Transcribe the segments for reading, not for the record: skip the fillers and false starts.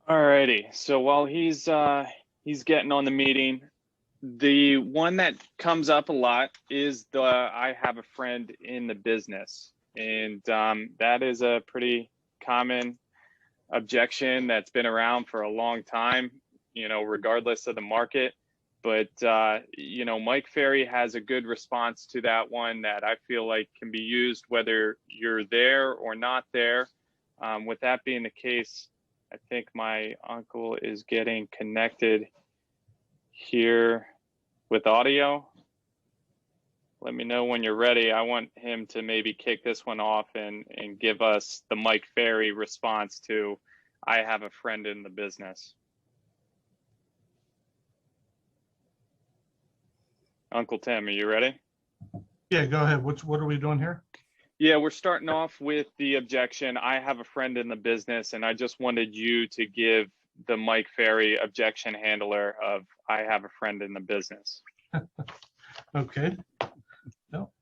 Alrighty. So while he's getting on the meeting, the one that comes up a lot is the I have a friend in the business, and that is a pretty common objection that's been around for a long time, regardless of the market. But Mike Ferry has a good response to that one that I feel like can be used whether you're there or not there. With that being the case, I think my uncle is getting connected here with audio. Let me know when you're ready. I want him to maybe kick this one off and give us the Mike Ferry response to I have a friend in the business. Uncle Tim, are you ready? Yeah, go ahead. What are we doing here? Yeah, we're starting off with the objection. I have a friend in the business, and I just wanted you to give the Mike Ferry objection handler of I have a friend in the business. Okay. No.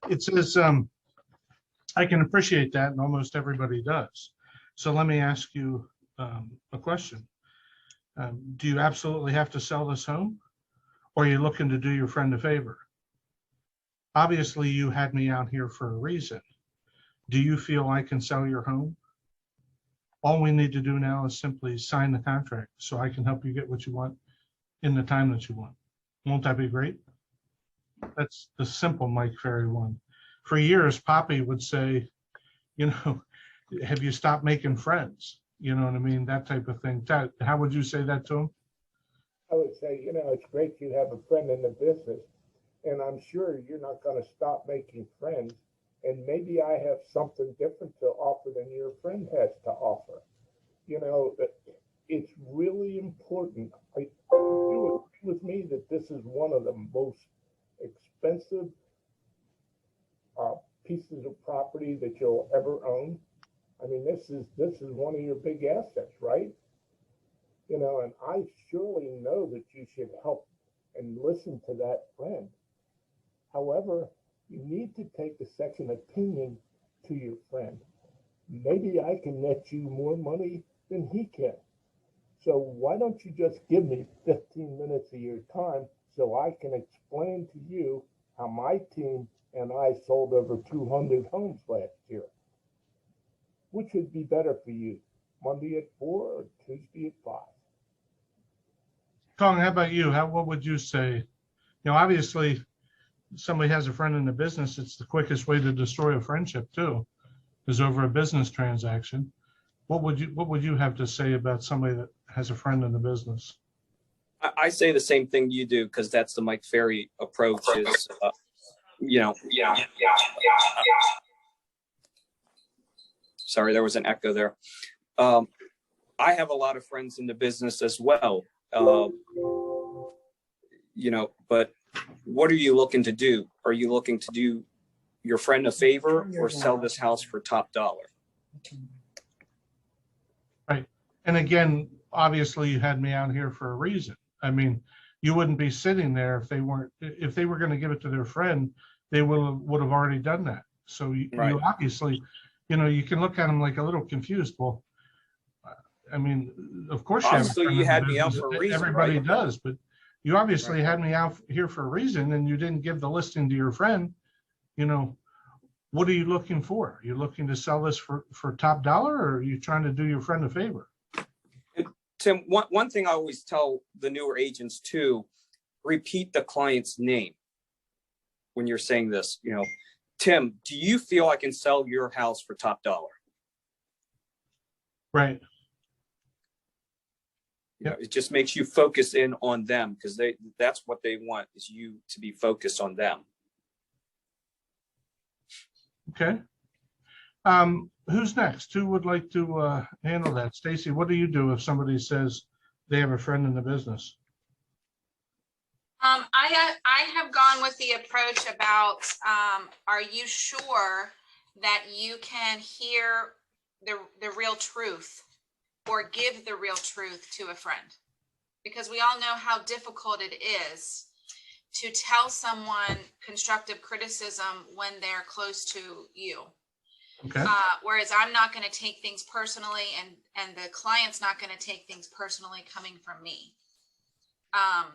It says, I can appreciate that, and almost everybody does. So let me ask you a question. Do you absolutely have to sell this home, or are you looking to do your friend a favor? Obviously, you had me out here for a reason. Do you feel I can sell your home? All we need to do now is simply sign the contract so I can help you get what you want in the time that you want. Won't that be great? That's the simple Mike Ferry one. For years, Poppy would say, have you stopped making friends? You know what I mean? That type of thing. How would you say that to him? I would say, it's great you have a friend in the business, and I'm sure you're not going to stop making friends. And maybe I have something different to offer than your friend has to offer. It's really important. You agree with me that this is one of the most expensive pieces of property that you'll ever own. I mean, this is one of your big assets, right? And I surely know that you should help and listen to that friend. However, you need to take a second opinion to your friend. Maybe I can net you more money than he can. So why don't you just give me 15 minutes of your time so I can explain to you how my team and I sold over 200 homes last year? Which would be better for you, Monday at 4 or Tuesday at 5? Kong, how about you? What would you say? Obviously, somebody has a friend in the business. It's the quickest way to destroy a friendship too, is over a business transaction. What would you have to say about somebody that has a friend in the business? I say the same thing you do, because that's the Mike Ferry approach. Is Sorry, there was an echo there. I have a lot of friends in the business as well. But what are you looking to do? Are you looking to do your friend a favor or sell this house for top dollar? Right. And again, obviously you had me out here for a reason. I mean, you wouldn't be sitting there if they were going to give it to their friend, they would have already done that. So you obviously, you can look at them like a little confused. Well, I mean, of course you had me out for a reason. Everybody does, but you obviously had me out here for a reason, and you didn't give the listing to your friend. What are you looking for? Are you looking to sell this for top dollar, or are you trying to do your friend a favor? Tim, one thing I always tell the newer agents too, repeat the client's name when you're saying this. Tim, do you feel I can sell your house for top dollar? Right. It just makes you focus in on them, because that's what they want, is you to be focused on them. Okay. Who's next? Who would like to handle that? Stacy, what do you do if somebody says they have a friend in the business? I have gone with the approach about, are you sure that you can hear the real truth or give the real truth to a friend? Because we all know how difficult it is to tell someone constructive criticism when they're close to you. Okay. Whereas I'm not going to take things personally, and the client's not going to take things personally coming from me.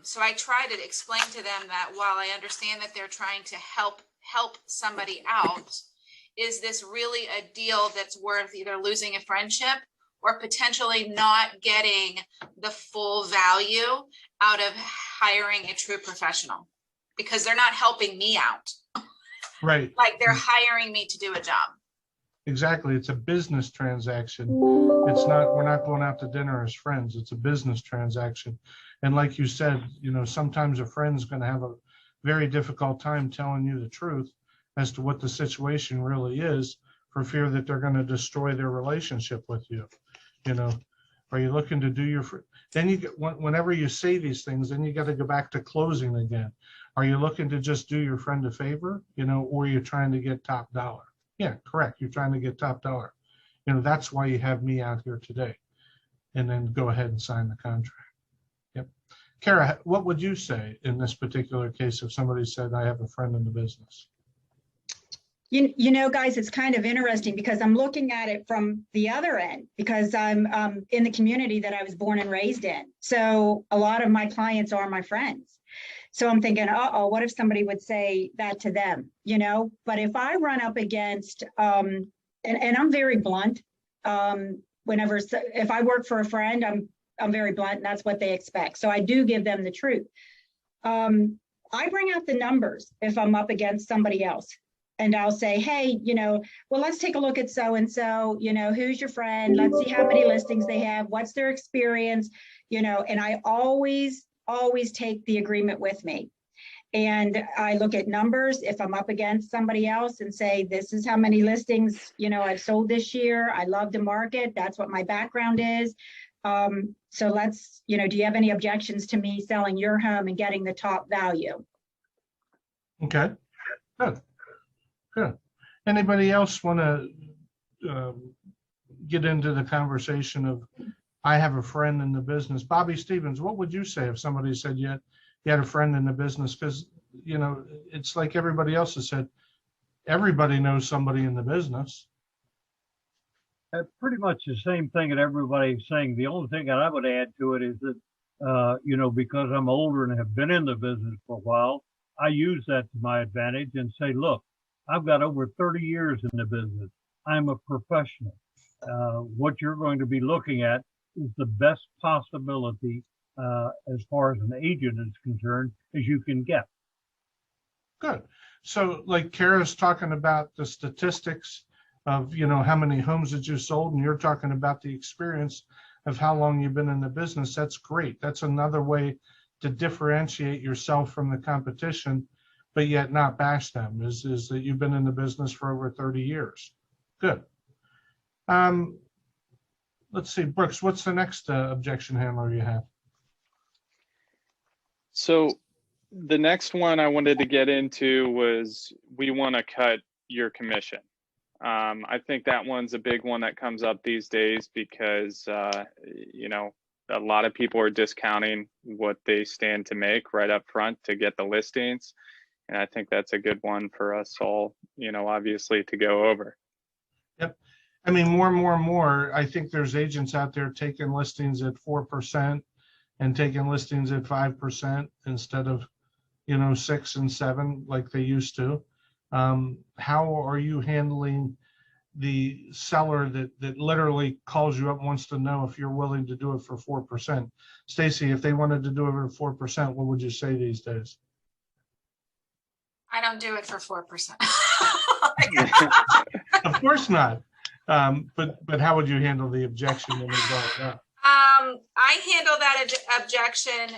So I try to explain to them that while I understand that they're trying to help somebody out, is this really a deal that's worth either losing a friendship or potentially not getting the full value out of hiring a true professional, because they're not helping me out. Right. Like they're hiring me to do a job. Exactly. It's a business transaction. It's not, we're not going out to dinner as friends. It's a business transaction. And like you said, you know, sometimes a friend's going to have a very difficult time telling you the truth as to what the situation really is, for fear that they're going to destroy their relationship with you. You know, are you looking to do your, then you get, whenever you say these things, then you got to go back to closing again. Are you looking to just do your friend a favor, you know, or you're trying to get top dollar? Yeah, correct. You're trying to get top dollar. You know, that's why you have me out here today. And then go ahead and sign the contract. Yep. Kara, what would you say in this particular case if somebody said, I have a friend in the business? You know, guys, it's kind of interesting because I'm looking at it from the other end, because I'm in the community that I was born and raised in. So a lot of my clients are my friends. So I'm thinking, uh-oh, what if somebody would say that to them, you know? But if I run up against, and I'm very blunt, if I work for a friend, I'm very blunt, and that's what they expect. So I do give them the truth. I bring out the numbers if I'm up against somebody else. And I'll say, hey, you know, well, let's take a look at so-and-so, you know, who's your friend? Let's see how many listings they have. What's their experience? You know, and I always take the agreement with me. And I look at numbers if I'm up against somebody else and say, this is how many listings, you know, I've sold this year. I love the market. That's what my background is. So let's, you know, do you have any objections to me selling your home and getting the top value? Okay, good. Good. Anybody else want to get into the conversation of, I have a friend in the business? Bobby Stevens, what would you say if somebody said you had a friend in the business? Because, you know, it's like everybody else has said, everybody knows somebody in the business. Pretty much the same thing that everybody's saying. The only thing that I would add to it is that, you know, because I'm older and have been in the business for a while, I use that to my advantage and say, look, I've got over 30 years in the business. I'm a professional. What you're going to be looking at is the best possibility as far as an agent is concerned as you can get. Good. So like Kara's talking about the statistics of, you know, how many homes that you sold, and you're talking about the experience of how long you've been in the business. That's great. That's another way to differentiate yourself from the competition, but yet not bash them, is that you've been in the business for over 30 years. Good. Let's see, Brooks, what's the next objection handler you have? So the next one I wanted to get into was, we want to cut your commission. I think that one's a big one that comes up these days because, you know, a lot of people are discounting what they stand to make right up front to get the listings. And I think that's a good one for us all, you know, obviously to go over. Yep. I mean, more and more, I think there's agents out there taking listings at 4% and taking listings at 5% instead of, you know, 6 and 7 like they used to. How are you handling the seller that literally calls you up, wants to know if you're willing to do it for 4%? Stacy, if they wanted to do it for 4%, what would you say these days? I don't do it for 4%. Of course not. But how would you handle the objection when they brought it up? I handle that objection,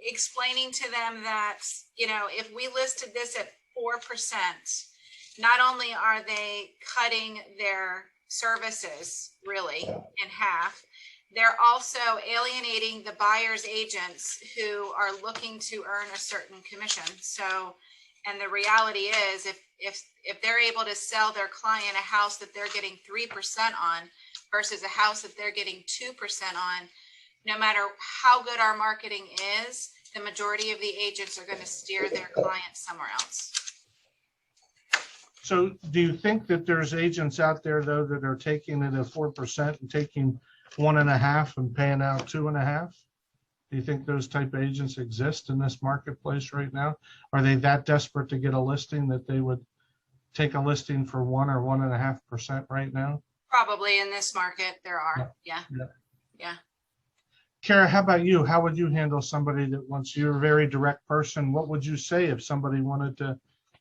explaining to them that, you know, if we listed this at 4%, not only are they cutting their services really in half, they're also alienating the buyer's agents who are looking to earn a certain commission. So, and the reality is, if they're able to sell their client a house that they're getting 3% on versus a house that they're getting 2% on, no matter how good our marketing is, the majority of the agents are going to steer their clients somewhere else. So do you think that there's agents out there though that are taking it at 4% and taking 1.5 and paying out 2.5? Do you think those type of agents exist in this marketplace right now? Are they that desperate to get a listing that they would take a listing for 1 or 1.5% right now? Probably in this market, there are. Yeah. Kara, how about you? How would you handle somebody that wants, you're a very direct person. What would you say if somebody wanted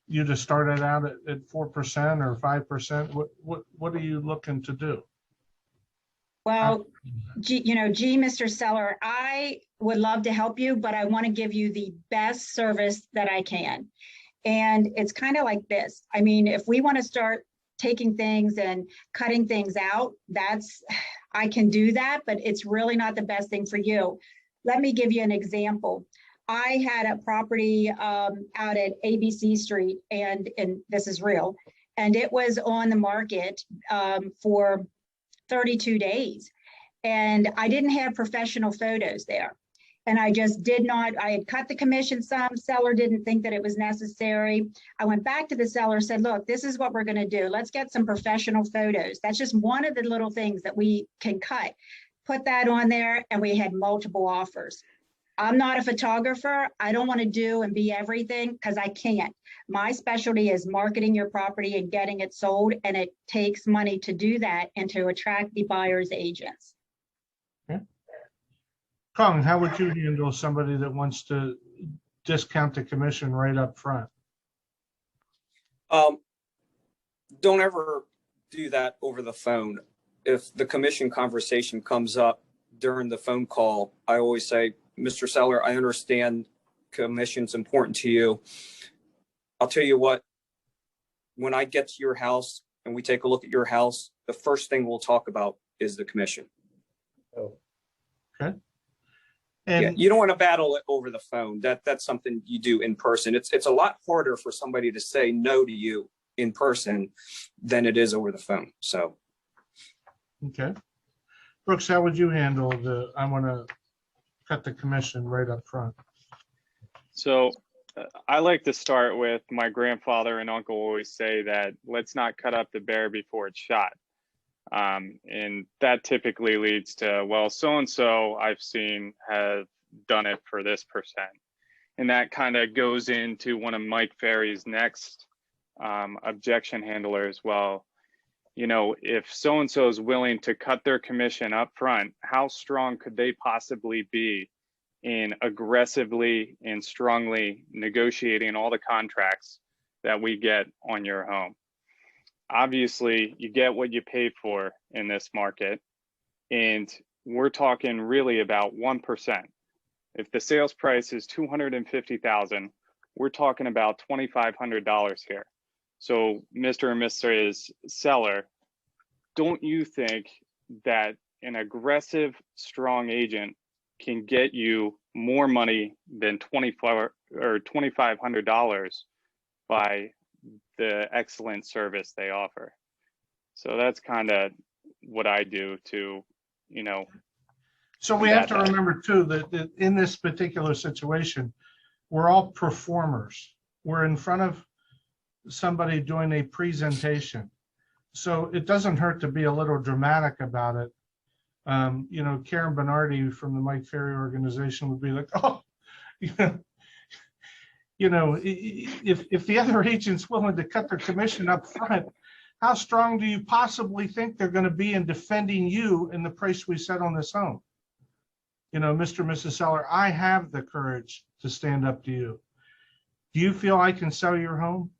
you to start it out at 4% or 5%? What are you looking to do? Well, Mr. Seller, I would love to help you, but I want to give you the best service that I can. And it's kind of like this. I mean, if we want to start taking things and cutting things out, I can do that, but it's really not the best thing for you. Let me give you an example. I had a property out at ABC Street, and this is real, and it was on the market for 32 days. And I didn't have professional photos there. And I just did not, I had cut the commission some, seller didn't think that it was necessary. I went back to the seller, said, look, this is what we're gonna do. Let's get some professional photos. That's just one of the little things that we can cut. Put that on there, and we had multiple offers. I'm not a photographer. I don't want to do and be everything because I can't. My specialty is marketing your property and getting it sold, and it takes money to do that and to attract the buyer's agents. Okay. Kong, how would you handle somebody that wants to discount the commission right up front? Don't ever do that over the phone. If the commission conversation comes up during the phone call, I always say, Mr. Seller, I understand commission's important to you. I'll tell you what, when I get to your house and we take a look at your house, the first thing we'll talk about is the commission. Oh, Okay. And Yeah, you don't want to battle it over the phone. That's something you do in person. It's a lot harder for somebody to say no to you in person than it is over the phone. So, okay. Brooks, how would you handle I want to cut the commission right up front? So I like to start with my grandfather and uncle always say that let's not cut up the bear before it's shot. And that typically leads to, well, so-and-so I've seen have done it for this percent. And that kind of goes into one of Mike Ferry's next objection handlers. Well, you know, if so-and-so is willing to cut their commission up front, how strong could they possibly be in aggressively and strongly negotiating all the contracts that we get on your home? Obviously, you get what you pay for in this market, and we're talking really about 1%. If the sales price is $250,000, we're talking about $2,500 here. So, Mr. and Mrs. Seller, don't you think that an aggressive, strong agent can get you more money than $2,500 by the excellent service they offer? So that's kind of what I do to, you know. So we have to remember too that in this particular situation, we're all performers. We're in front of somebody doing a presentation. So it doesn't hurt to be a little dramatic about it. You know, Karen Bernardi from the Mike Ferry organization would be like, oh, you know, if the other agent's willing to cut their commission up front, how strong do you possibly think they're going to be in defending you in the price we set on this home? You know, Mr. and Mrs. Seller, I have the courage to stand up to you. Do you feel I can sell your home?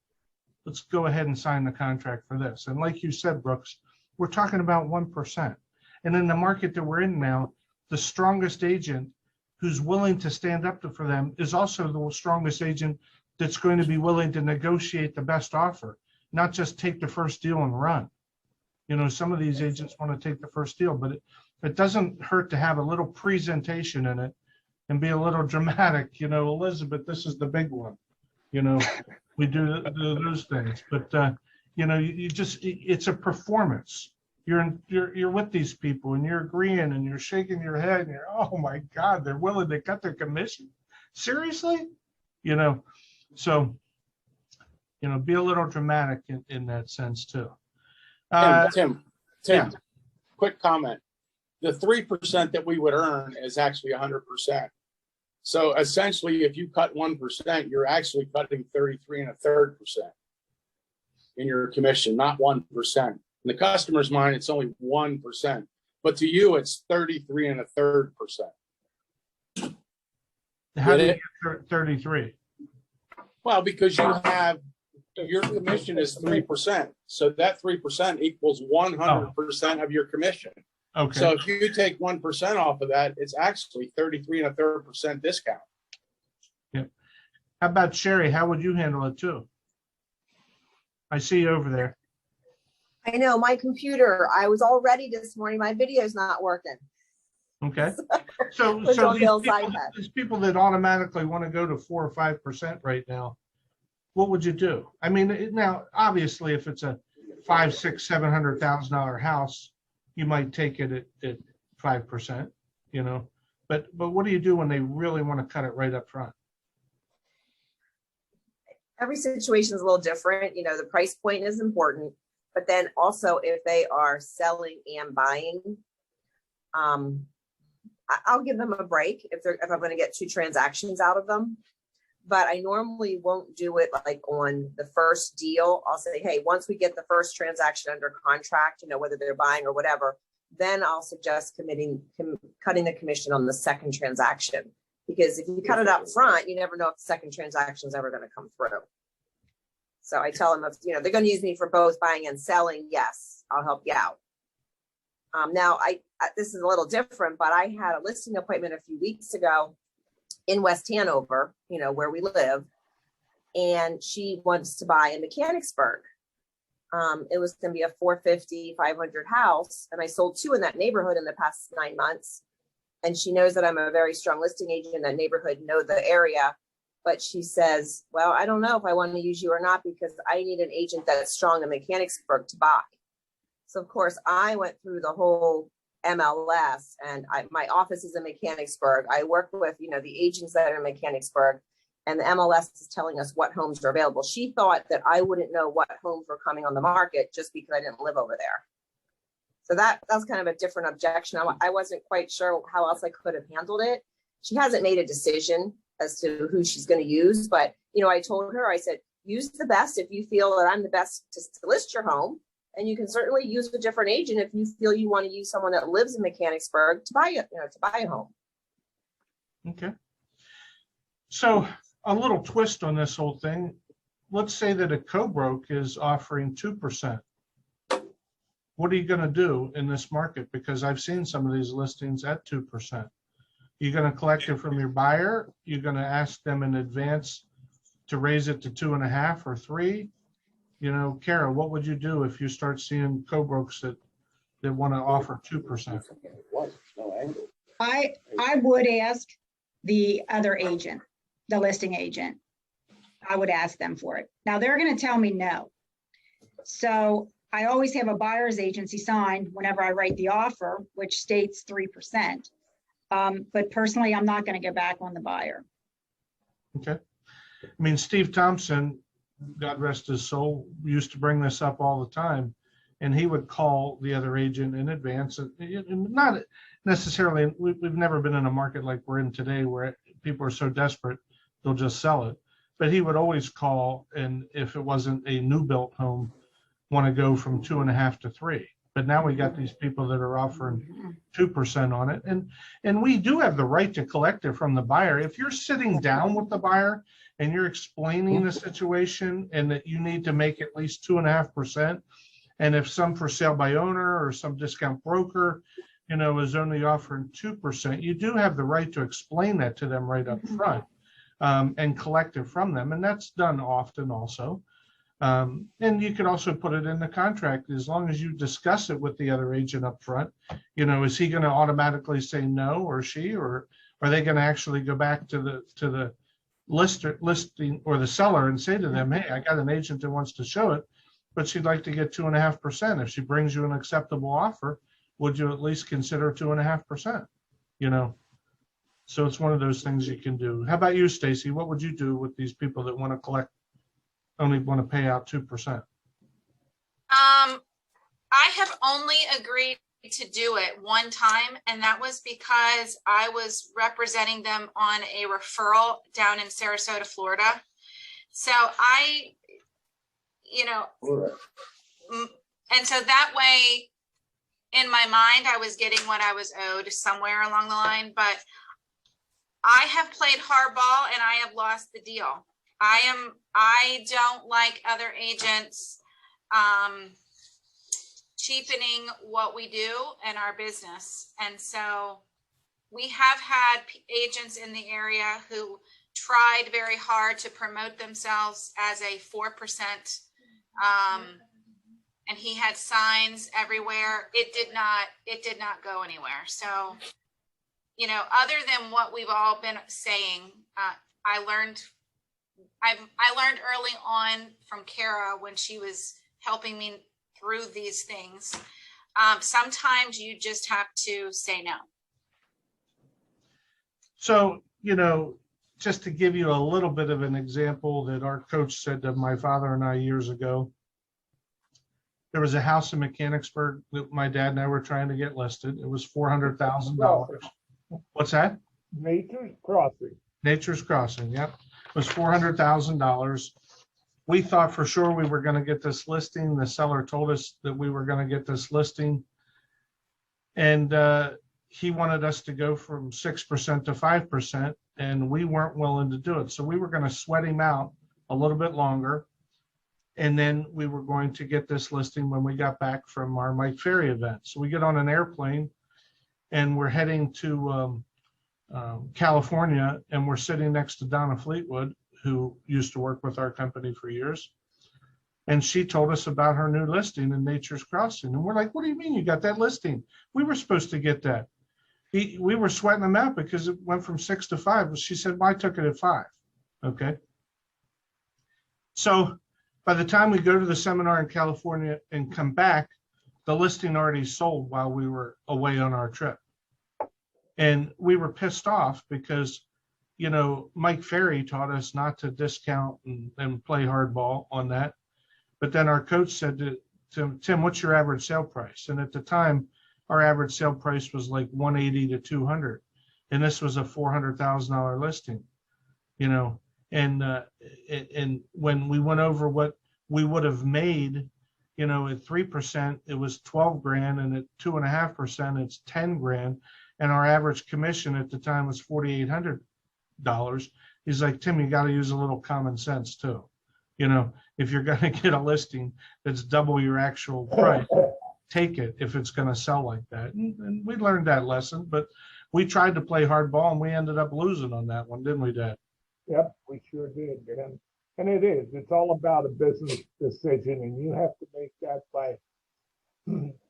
Let's go ahead and sign the contract for this. And like you said, Brooks, we're talking about 1%. And in the market that we're in now, the strongest agent who's willing to stand up for them is also the strongest agent that's going to be willing to negotiate the best offer, not just take the first deal and run. You know, some of these agents want to take the first deal, but it doesn't hurt to have a little presentation in it and be a little dramatic. You know, Elizabeth, this is the big one. You know, we do those things, but you know, you just, it's a performance. You're with these people and you're agreeing and you're shaking your head and you're, oh my God, they're willing to cut their commission. Seriously? You know, so You know, be a little dramatic in that sense too. Tim, quick comment. The 3% that we would earn is actually 100%. So essentially, if you cut 1%, you're actually cutting 33 1/3% in your commission, not 1%. In the customer's mind, it's only 1%, but to you, it's 33 1/3%. How do you get 33? Well, because you have your commission is 3%, so that 3% equals 100% of your commission. Okay. So if you take 1% off of that, it's actually 33 1/3% discount. Yep. How about Sherry? How would you handle it too? I see you over there. I know my computer, I was all ready this morning. My video's not working. Okay. So these people that automatically want to go to 4 or 5% right now, what would you do? I mean, now obviously, if it's a $500,000, $600,000, $700,000 house, you might take it at 5%, you know. But what do you do when they really want to cut it right up front? Every situation is a little different. You know, the price point is important, but then also if they are selling and buying, I'll give them a break if I'm going to get 2 transactions out of them. But I normally won't do it like on the first deal. I'll say, hey, once we get the first transaction under contract, you know, whether they're buying or whatever, then I'll suggest cutting the commission on the second transaction. Because if you cut it up front, you never know if the second transaction is ever going to come through. So I tell them, if you know they're going to use me for both buying and selling, yes, I'll help you out. Now, this is a little different, but I had a listing appointment a few weeks ago in West Hanover, you know, where we live, and she wants to buy in Mechanicsburg. It was going to be a 450, 500 house, and I sold 2 in that neighborhood in the past 9 months. And she knows that I'm a very strong listing agent in that neighborhood, know the area. But she says, well, I don't know if I want to use you or not because I need an agent that's strong in Mechanicsburg to buy. So, of course, I went through the whole MLS, and my office is in Mechanicsburg. I work with, you know, the agents that are in Mechanicsburg, and the MLS is telling us what homes are available. She thought that I wouldn't know what homes were coming on the market just because I didn't live over there. So that was kind of a different objection. I wasn't quite sure how else I could have handled it. She hasn't made a decision as to who she's going to use, but, you know, I told her, I said, use the best if you feel that I'm the best to list your home. And you can certainly use a different agent if you feel you want to use someone that lives in Mechanicsburg to buy a home. Okay. So a little twist on this whole thing. Let's say that a co-broke is offering 2%. What are you going to do in this market? Because I've seen some of these listings at 2%. You're going to collect it from your buyer. You're going to ask them in advance to raise it to 2.5 or 3. You know, Kara, what would you do if you start seeing co-brokes that want to offer 2%? I would ask the other agent, the listing agent. I would ask them for it. Now they're going to tell me no. So I always have a buyer's agency sign whenever I write the offer, which states 3%. But personally, I'm not going to get back on the buyer. Okay. I mean, Steve Thompson, God rest his soul, used to bring this up all the time, and he would call the other agent in advance. And not necessarily, we've never been in a market like we're in today where people are so desperate, they'll just sell it. But he would always call, and if it wasn't a new built home, want to go from 2.5 to 3. But now we got these people that are offering 2% on it. And we do have the right to collect it from the buyer. If you're sitting down with the buyer and you're explaining the situation and that you need to make at least 2.5%, and if some for sale by owner or some discount broker, you know, is only offering 2%, you do have the right to explain that to them right up front and collect it from them. And that's done often also. And you could also put it in the contract as long as you discuss it with the other agent up front. You know, is he going to automatically say no, or she, or are they going to actually go back to the listing or the seller and say to them, hey, I got an agent that wants to show it, but she'd like to get 2.5%. If she brings you an acceptable offer, would you at least consider 2.5%? You know, so it's one of those things you can do. How about you, Stacy? What would you do with these people that want to collect only want to pay out 2%? I have only agreed to do it one time, and that was because I was representing them on a referral down in Sarasota, Florida. So and so that way, in my mind, I was getting what I was owed somewhere along the line, but I have played hardball and I have lost the deal. I don't like other agents cheapening what we do in our business. And so we have had agents in the area who tried very hard to promote themselves as a 4%. And he had signs everywhere. It did not go anywhere. So, you know, other than what we've all been saying, I learned early on from Kara when she was helping me through these things. Sometimes you just have to say no. So, you know, just to give you a little bit of an example that our coach said to my father and I years ago, there was a house in Mechanicsburg that my dad and I were trying to get listed. It was $400,000. What's that? Nature's Crossing. Nature's Crossing, yep. It was $400,000. We thought for sure we were going to get this listing. The seller told us that we were going to get this listing. And he wanted us to go from 6% to 5%, and we weren't willing to do it. So we were going to sweat him out a little bit longer. And then we were going to get this listing when we got back from our Mike Ferry event. So we get on an airplane and we're heading to California, and we're sitting next to Donna Fleetwood, who used to work with our company for years. And she told us about her new listing in Nature's Crossing. And we're like, what do you mean you got that listing? We were supposed to get that. We were sweating them out because it went from 6 to 5. She said, well, I took it at 5. Okay. So by the time we go to the seminar in California and come back, the listing already sold while we were away on our trip. And we were pissed off because, you know, Mike Ferry taught us not to discount and play hardball on that. But then our coach said to Tim, what's your average sale price? And at the time, our average sale price was like 180 to 200. And this was a $400,000 listing, you know. And when we went over what we would have made, you know, at 3%, it was 12 grand, and at 2.5%, it's 10 grand. And our average commission at the time was $4,800. He's like, Tim, you got to use a little common sense too. You know, if you're going to get a listing that's double your actual price, take it if it's going to sell like that. And we learned that lesson, but we tried to play hardball and we ended up losing on that one, didn't we, Dad? Yep, we sure did, man. And it's all about a business decision, and you have to make that by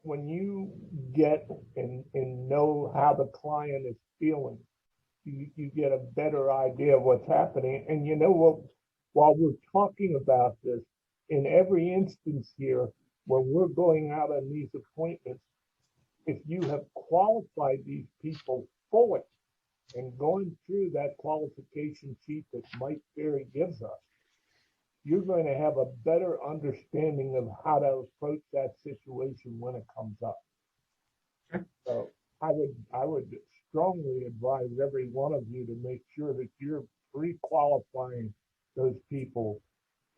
when you get and know how the client is feeling, you get a better idea of what's happening. And you know what, while we're talking about this, in every instance here, when we're going out on these appointments, if you have qualified these people fully and going through that qualification sheet that Mike Ferry gives us, you're going to have a better understanding of how to approach that situation when it comes up. Okay. So I would strongly advise every one of you to make sure that you're pre-qualifying those people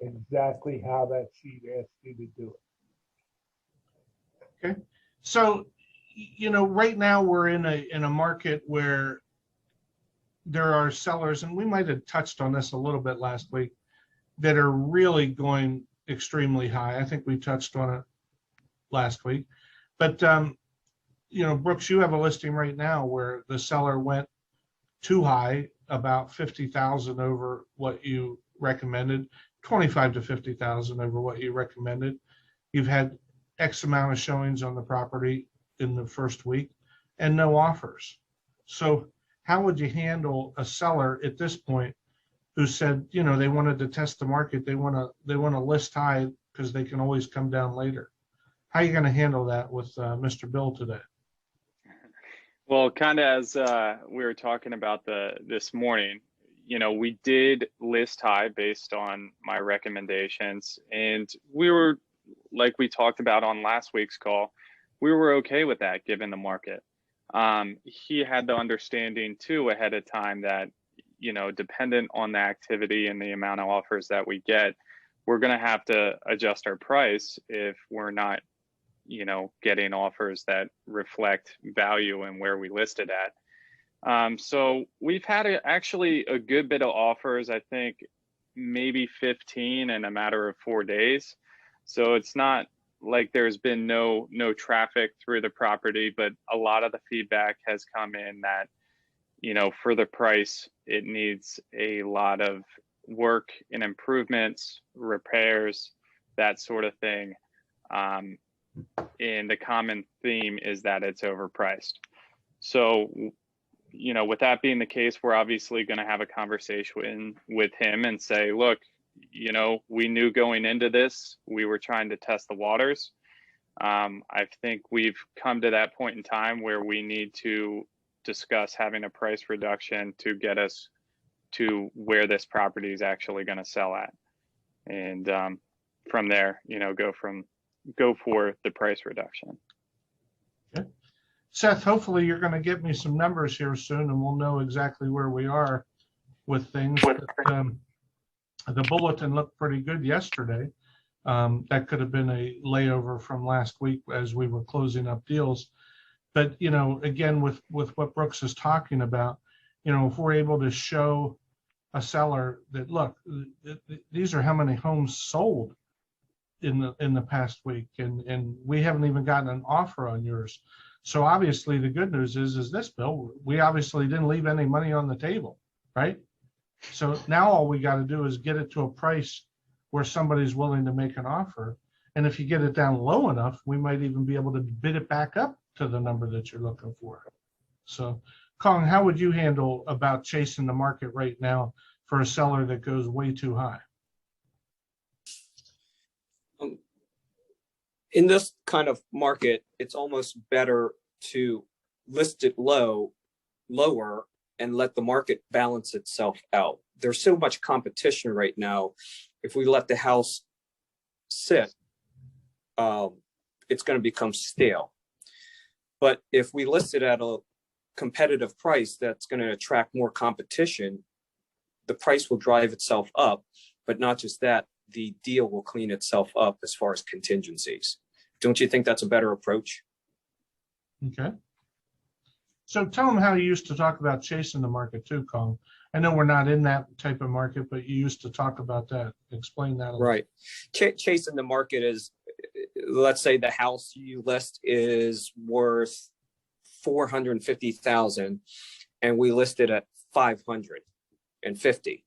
exactly how that sheet asks you to do it. Okay. So, you know, right now we're in a market where there are sellers, and we might have touched on this a little bit last week, that are really going extremely high. I think we touched on it last week. But, you know, Brooks, you have a listing right now where the seller went too high, about 50,000 over what you recommended, 25 to 50,000 over what you recommended. You've had X amount of showings on the property in the first week and no offers. So how would you handle a seller at this point who said, you know, they wanted to test the market, they want to list high because they can always come down later? How are you going to handle that with Mr. Bill today? Well, kind of as we were talking about this morning, we did list high based on my recommendations, and we were, like we talked about on last week's call, we were okay with that given the market. He had the understanding too ahead of time that, dependent on the activity and the amount of offers that we get, we're going to have to adjust our price if we're not, getting offers that reflect value and where we listed at. So we've had actually a good bit of offers, I think maybe 15 in a matter of 4 days. So it's not like there's been no traffic through the property, but a lot of the feedback has come in that, for the price, it needs a lot of work and improvements, repairs, that sort of thing. And the common theme is that it's overpriced. So, with that being the case, we're obviously going to have a conversation with him and say, look, we knew going into this, we were trying to test the waters. I think we've come to that point in time where we need to discuss having a price reduction to get us to where this property is actually going to sell at. And from there, go for the price reduction. Okay. Seth, hopefully you're going to get me some numbers here soon and we'll know exactly where we are with things. The bulletin looked pretty good yesterday. That could have been a layover from last week as we were closing up deals. But, again, with what Brooks is talking about, if we're able to show a seller that, look, these are how many homes sold in the past week, and we haven't even gotten an offer on yours. So obviously the good news is this, Bill, we obviously didn't leave any money on the table, right? So now all we got to do is get it to a price where somebody's willing to make an offer. And if you get it down low enough, we might even be able to bid it back up to the number that you're looking for. So Kong, how would you handle about chasing the market right now for a seller that goes way too high? In this kind of market, it's almost better to list it lower, and let the market balance itself out. There's so much competition right now. If we let the house sit, it's going to become stale. But if we list it at a competitive price that's going to attract more competition, the price will drive itself up. But not just that, the deal will clean itself up as far as contingencies. Don't you think that's a better approach? Okay. So tell them how you used to talk about chasing the market too, Kong. I know we're not in that type of market, but you used to talk about that. Explain that a little. Right. Chasing the market is, let's say the house you list is worth $450,000 and we list it at $550,000.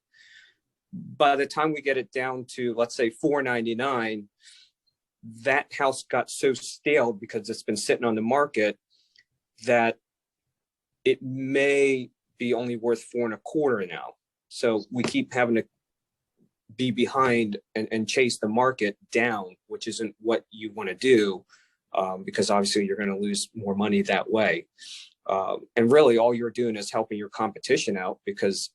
By the time we get it down to, let's say, $499,000, that house got so stale because it's been sitting on the market that it may be only worth $425,000 now. So we keep having to be behind and chase the market down, which isn't what you want to do, because obviously you're going to lose more money that way. And really all you're doing is helping your competition out, because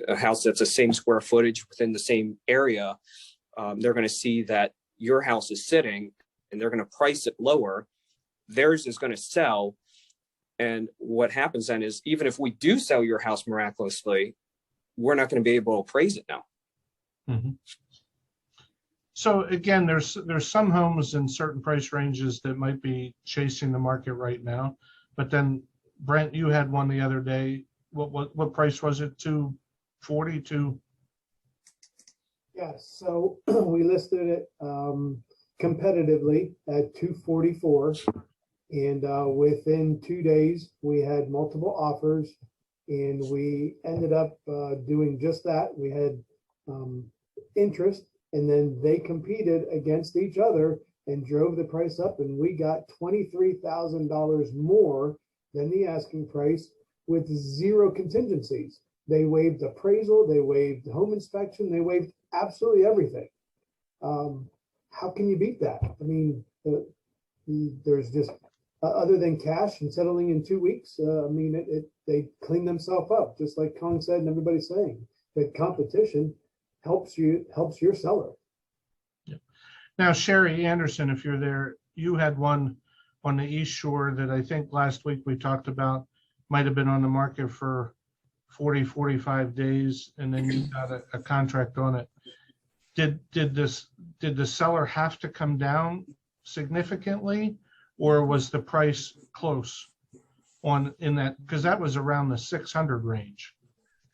a house that's the same square footage within the same area, they're going to see that your house is sitting and they're going to price it lower. Theirs is going to sell. And what happens then is, even if we do sell your house miraculously, we're not going to be able to appraise it now. Mm-hmm. So again, there's some homes in certain price ranges that might be chasing the market right now. But then Brent, you had one the other day. What price was it? 240? Yes. So we listed it competitively at 244. And within 2 days, we had multiple offers, and we ended up doing just that. We had interest, and then they competed against each other and drove the price up, and we got $23,000 more than the asking price with zero contingencies. They waived appraisal, they waived home inspection, they waived absolutely everything. How can you beat that? I mean, there's just other than cash and settling in 2 weeks, I mean, they clean themselves up, just like Kong said and everybody's saying. that competition helps your seller. Now, Sherry Anderson, if you're there, you had one on the East Shore that I think last week we talked about might have been on the market for 40, 45 days, and then you got a contract on it. Did the seller have to come down significantly, or was the price close in that? Because that was around the 600 range.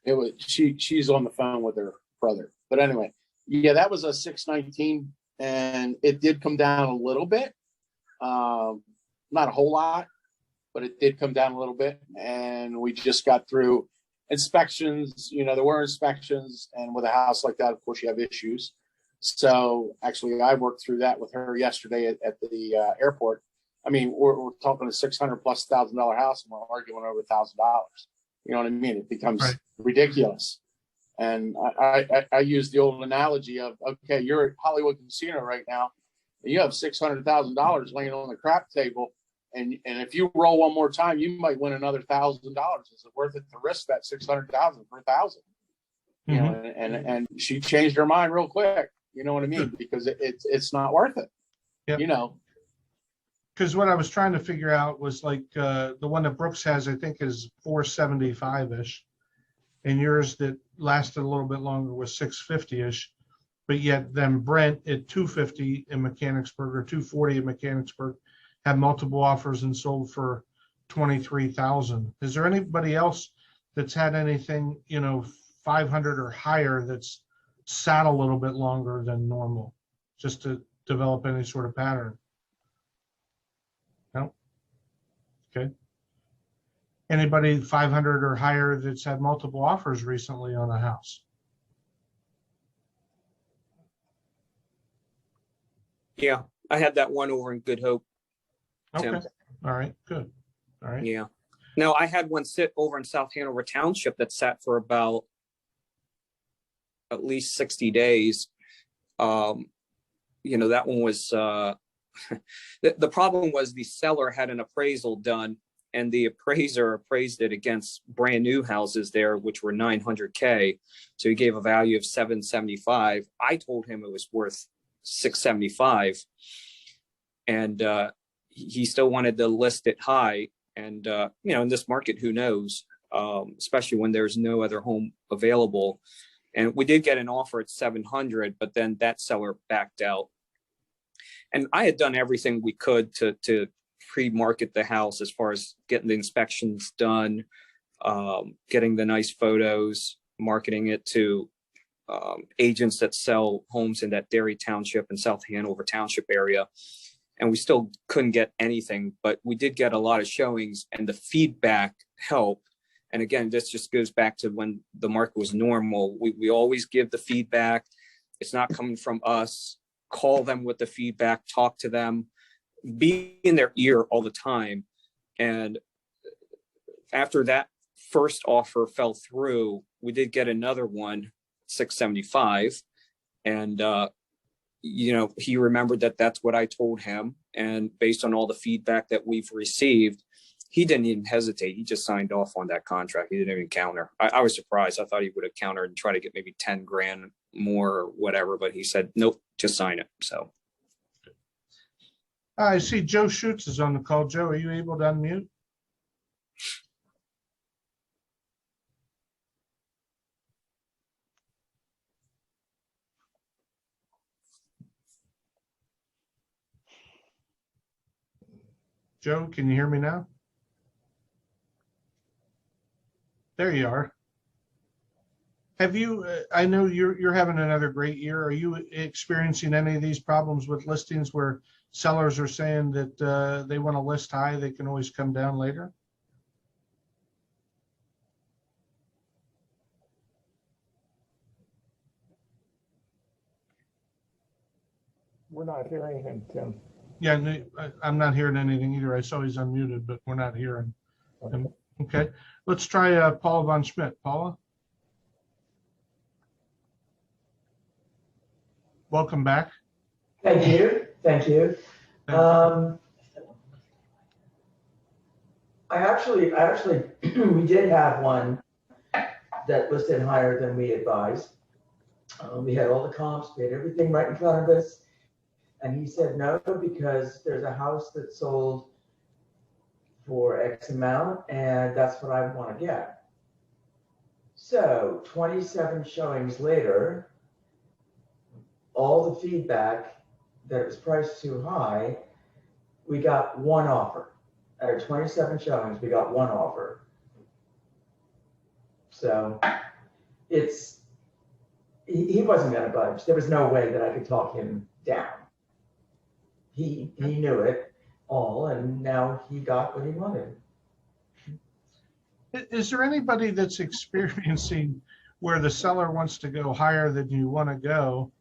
It was she's on the phone with her brother. But anyway, yeah, that was a 619, and it did come down a little bit. Not a whole lot, but it did come down a little bit. And we just got through inspections. You know, there were inspections, and with a house like that, of course, you have issues. So actually, I worked through that with her yesterday at the airport. I mean, we're talking a $600,000+ house, and we're arguing over $1,000. You know what I mean? It becomes ridiculous. And I use the old analogy of, okay, you're at Hollywood Casino right now, and you have $600,000 laying on the crap table, and if you roll one more time, you might win another $1,000. Is it worth it to risk that $600,000 for $1,000? You know, and she changed her mind real quick. You know what I mean? Because it's not worth it. Yep. You know. Because what I was trying to figure out was like the one that Brooks has, I think, is 475-ish, and yours that lasted a little bit longer was 650-ish, but yet then Brent at 250 in Mechanicsburg or 240 in Mechanicsburg had multiple offers and sold for 23,000. Is there anybody else that's had anything, 500 or higher that's sat a little bit longer than normal, just to develop any sort of pattern? No? Okay. Anybody 500 or higher that's had multiple offers recently on a house? Yeah, I had that one over in Good Hope. Okay. Tim. All right. Good. All right. Yeah. No, I had one sit over in South Hanover Township that sat for about at least 60 days. That one was the problem was the seller had an appraisal done, and the appraiser appraised it against brand new houses there, which were $900K. So he gave a value of $775. I told him it was worth $675, and he still wanted to list it high. And in this market, who knows? Especially when there's no other home available. And we did get an offer at 700, but then that seller backed out. And I had done everything we could to pre-market the house as far as getting the inspections done, getting the nice photos, marketing it to agents that sell homes in that Derry Township and South Hanover Township area. And we still couldn't get anything, but we did get a lot of showings, and the feedback helped. And again, this just goes back to when the market was normal. We always give the feedback. It's not coming from us. Call them with the feedback, talk to them, be in their ear all the time. And after that first offer fell through, we did get another one, 675. And, he remembered that that's what I told him. And based on all the feedback that we've received, he didn't even hesitate. He just signed off on that contract. He didn't even counter. I was surprised. I thought he would have countered and try to get maybe 10 grand more or whatever, but he said, nope, just sign it. So. I see Joe Schutz is on the call. Joe, are you able to unmute? Joe, can you hear me now? There you are. Have you, I know you're having another great year. Are you experiencing any of these problems with listings where sellers are saying that they want to list high, they can always come down later? We're not hearing him, Tim. Yeah, no, I'm not hearing anything either. I saw he's unmuted, but we're not hearing him. Okay, let's try Paula von Schmidt. Paula? Welcome back. Thank you. Thank you. I actually, we did have one that listed higher than we advised. We had all the comps, we had everything right in front of us. And he said no, because there's a house that sold for X amount, and that's what I want to get. So 27 showings later, all the feedback that it was priced too high, we got one offer. Out of 27 showings, we got one offer. So he wasn't going to budge. There was no way that I could talk him down. He knew it all, and now he got what he wanted. Is there anybody that's experiencing where the seller wants to go higher than you want to go?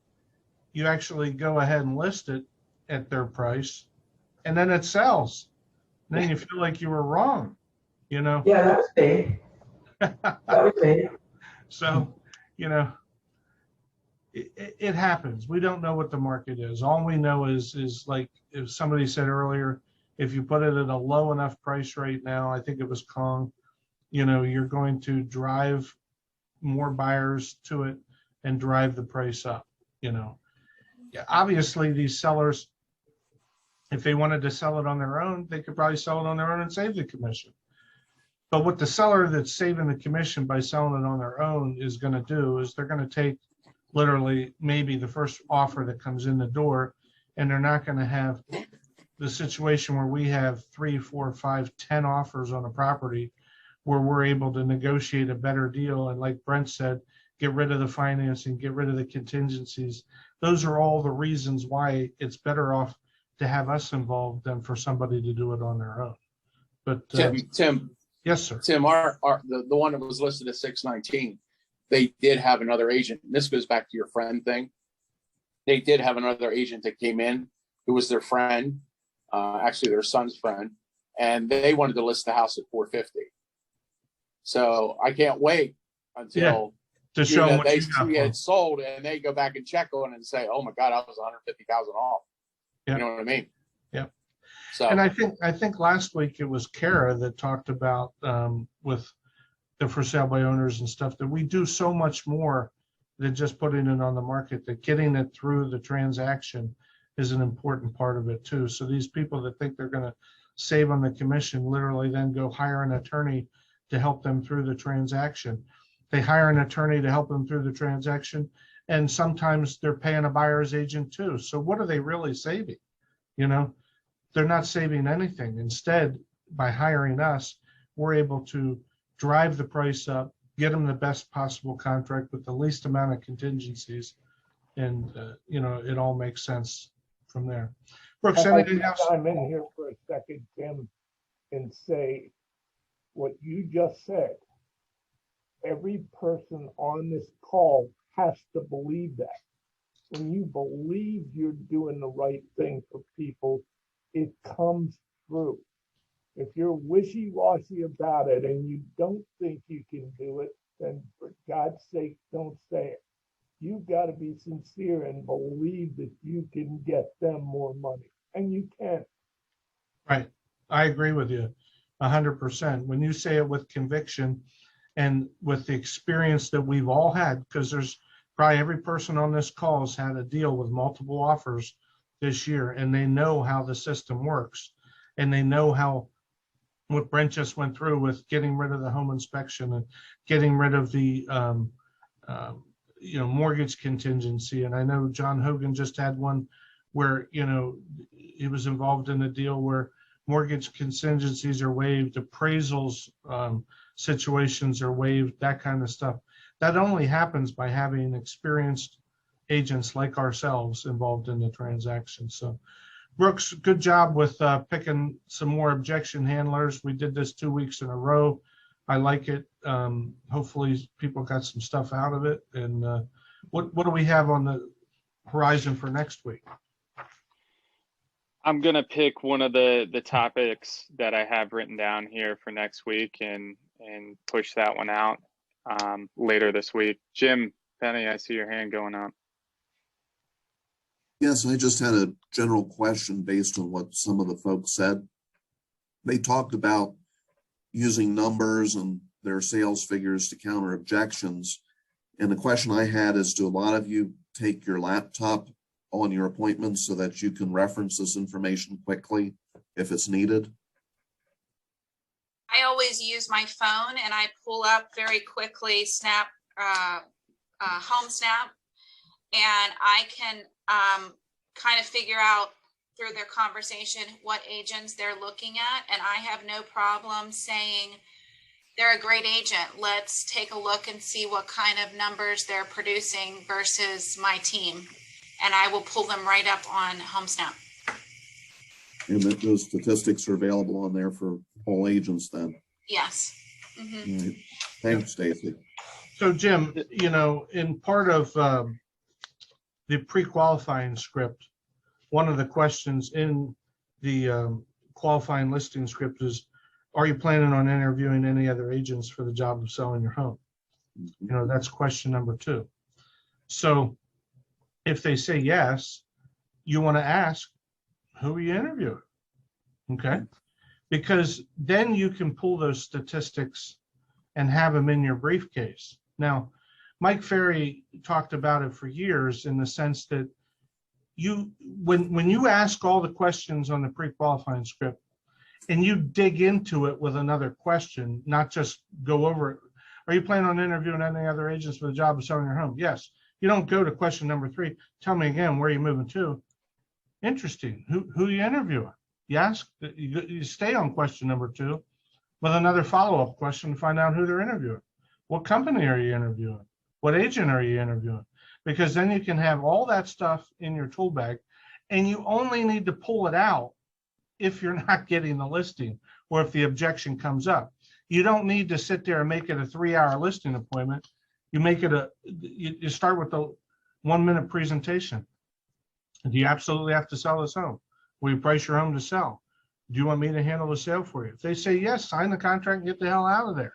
You actually go ahead and list it at their price, and then it sells. And then you feel like you were wrong, you know? Yeah, that was me. That was me. So, you know, it happens. We don't know what the market is. All we know is like if somebody said earlier, if you put it at a low enough price right now, I think it was Kong, you know, you're going to drive more buyers to it and drive the price up, you know. Yeah, obviously these sellers, if they wanted to sell it on their own, they could probably sell it on their own and save the commission. But what the seller that's saving the commission by selling it on their own is going to do is they're going to take literally maybe the first offer that comes in the door, and they're not going to have the situation where we have 3, 4, 5, 10 offers on a property where we're able to negotiate a better deal. And like Brent said, get rid of the financing, get rid of the contingencies. Those are all the reasons why it's better off to have us involved than for somebody to do it on their own. But Tim, yes, sir. Tim, the one that was listed at 619, they did have another agent. And this goes back to your friend thing. They did have another agent that came in who was their friend, actually their son's friend, and they wanted to list the house at 450. So I can't wait until to show them what they you got see for it sold, and they go back and check on it and say, "Oh my God, I was 150,000 off." Yeah. You know what I mean? Yeah. So, and I think last week it was Kara that talked about with the for sale by owners and stuff, that we do so much more than just putting it on the market, that getting it through the transaction is an important part of it too. So these people that think they're going to save on the commission literally then go hire an attorney to help them through the transaction. They hire an attorney to help them through the transaction, and sometimes they're paying a buyer's agent too. So what are they really saving? You know, they're not saving anything. Instead, by hiring us, we're able to drive the price up, get them the best possible contract with the least amount of contingencies, and you know, it all makes sense from there. Brooks, anything else? I'm in here for a second, Tim, and say what you just said. Every person on this call has to believe that. When you believe you're doing the right thing for people, it comes through. If you're wishy-washy about it and you don't think you can do it, then for God's sake, don't say it. You've got to be sincere and believe that you can get them more money, and you can. Right. I agree with you 100%. When you say it with conviction and with the experience that we've all had, because there's probably every person on this call has had a deal with multiple offers this year, and they know how the system works, and they know how what Brent just went through with getting rid of the home inspection and getting rid of the you know, mortgage contingency. And I know John Hogan just had one where, you know, he was involved in a deal where mortgage contingencies are waived, appraisals situations are waived, that kind of stuff. That only happens by having experienced agents like ourselves involved in the transaction. So Brooks, good job with picking some more objection handlers. We did this 2 weeks in a row. I like it. Hopefully people got some stuff out of it. And what do we have on the horizon for next week? I'm going to pick one of the topics that I have written down here for next week and push that one out later this week. Jim, Penny, I see your hand going up. Yes, I just had a general question based on what some of the folks said. They talked about using numbers and their sales figures to counter objections. And the question I had is, do a lot of you take your laptop on your appointments so that you can reference this information quickly if it's needed? I always use my phone and I pull up very quickly Home Snap, and I can kind of figure out through their conversation what agents they're looking at. And I have no problem saying they're a great agent. Let's take a look and see what kind of numbers they're producing versus my team. And I will pull them right up on Home Snap. And that those statistics are available on there for all agents then? Yes. Mm-hmm. Right. Thanks, Stacy. So Jim, you know, in part of the pre-qualifying script, one of the questions in the qualifying listing script is, are you planning on interviewing any other agents for the job of selling your home? You know, that's question number 2. So if they say yes, you want to ask, who are you interviewing? Okay. Because then you can pull those statistics and have them in your briefcase. Now, Mike Ferry talked about it for years in the sense that when you ask all the questions on the pre-qualifying script and you dig into it with another question, not just go over it. Are you planning on interviewing any other agents for the job of selling your home? Yes. You don't go to question number 3. Tell me again, where are you moving to? Interesting. Who are you interviewing? You ask, you stay on question number 2 with another follow-up question to find out who they're interviewing. What company are you interviewing? What agent are you interviewing? Because then you can have all that stuff in your tool bag, and you only need to pull it out if you're not getting the listing or if the objection comes up. You don't need to sit there and make it a 3-hour listing appointment. You make it you start with the 1-minute presentation. Do you absolutely have to sell this home? Will you price your home to sell? Do you want me to handle the sale for you? If they say yes, sign the contract and get the hell out of there.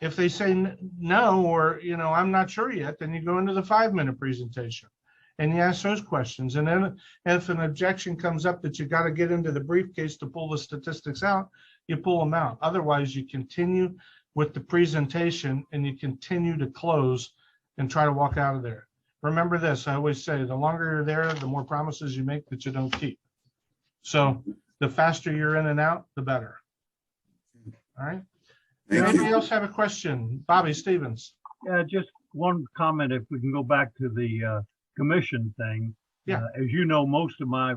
If they say no, or, you know, I'm not sure yet, then you go into the 5-minute presentation and you ask those questions. And then if an objection comes up that you got to get into the briefcase to pull the statistics out, you pull them out. Otherwise, you continue with the presentation and you continue to close and try to walk out of there. Remember this, I always say, the longer you're there, the more promises you make that you don't keep. So the faster you're in and out, the better. All right. Anybody else have a question? Bobby Stevens. Yeah, just one comment, if we can go back to the commission thing. Yeah. As you know, most of my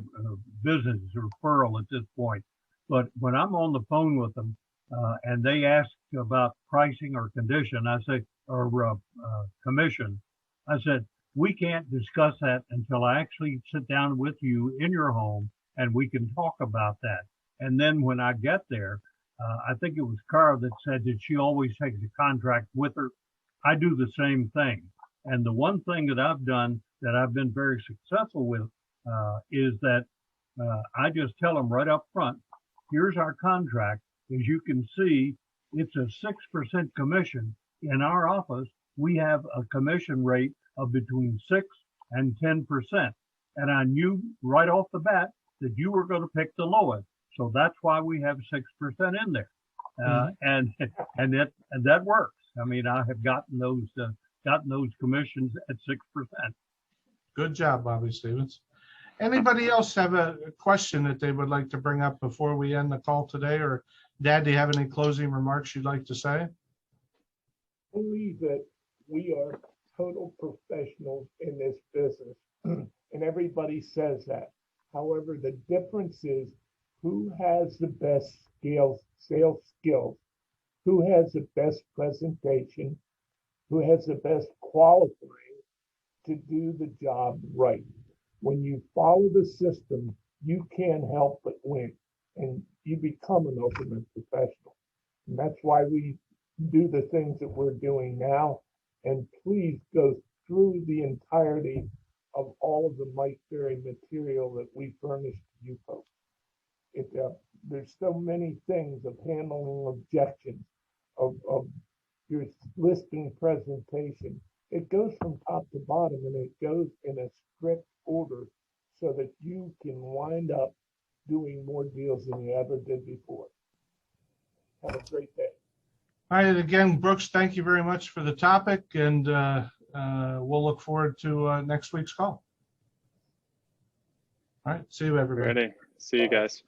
business is referral at this point. But when I'm on the phone with them and they ask about pricing or condition, I say, or commission, I said, we can't discuss that until I actually sit down with you in your home and we can talk about that. And then when I get there, I think it was Cara that said that she always takes a contract with her. I do the same thing. And the one thing that I've done that I've been very successful with is that I just tell them right up front, here's our contract. As you can see, it's a 6% commission. In our office, we have a commission rate of between 6 and 10%. And I knew right off the bat that you were going to pick the lowest. So that's why we have 6% in there. And that works. I mean, I have gotten those commissions at 6%. Good job, Bobby Stevens. Anybody else have a question that they would like to bring up before we end the call today? Or Dad, do you have any closing remarks you'd like to say? I believe that we are total professionals in this business, and everybody says that. However, the difference is who has the best sales skills, who has the best presentation, who has the best qualifying to do the job right. When you follow the system, you can't help but win, and you become an ultimate professional. And that's why we do the things that we're doing now. And please go through the entirety of all of the Mike Ferry material that we furnish to you folks. There's so many things of handling objections, of your listing presentation. It goes from top to bottom, and it goes in a strict order so that you can wind up doing more deals than you ever did before. Have a great day. All right, again, Brooks, thank you very much for the topic, and we'll look forward to next week's call. All right, see you, everybody. Ready. See you guys.